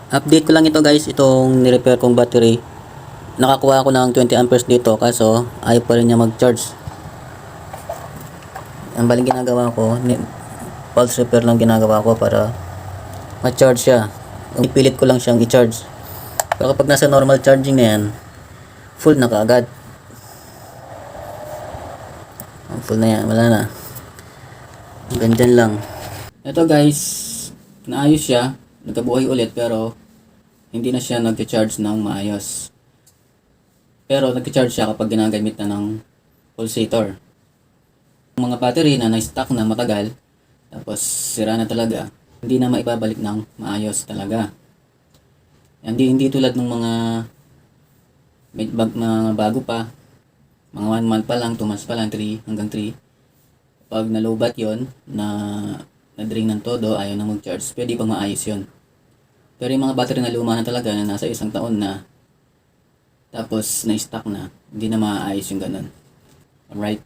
Update ko lang ito guys, itong ni-repair kong battery. Nakakuha ako ng 20 amperes dito kaso ayaw pa rin niya mag-charge. Ang baling ginagawa ko, pulse repair lang ginagawa ko para ma-charge siya. Ipilit ko lang siyang i-charge. Pero kapag nasa normal charging na yan, full na kaagad. Full na yan, wala na. Ganyan lang. Ito guys, naayos siya. Nagkabuhay ulit pero hindi na siya nag-charge ng maayos. Pero nag-charge siya kapag ginagamit na ng pulsator. Yung mga battery na na-stock na matagal, tapos sira na talaga, hindi na maibabalik ng maayos talaga. Hindi tulad ng mga bago pa, mga 1 month pa lang, 2 months pa lang, 3 hanggang 3. Pag nalobat yon na drain ng todo, ayaw na mag-charge, pwede pang maayos yon. Pero yung mga battery na luma na talaga na nasa 1 taon na, tapos na-stock na, hindi na maayos yung ganun. Alright.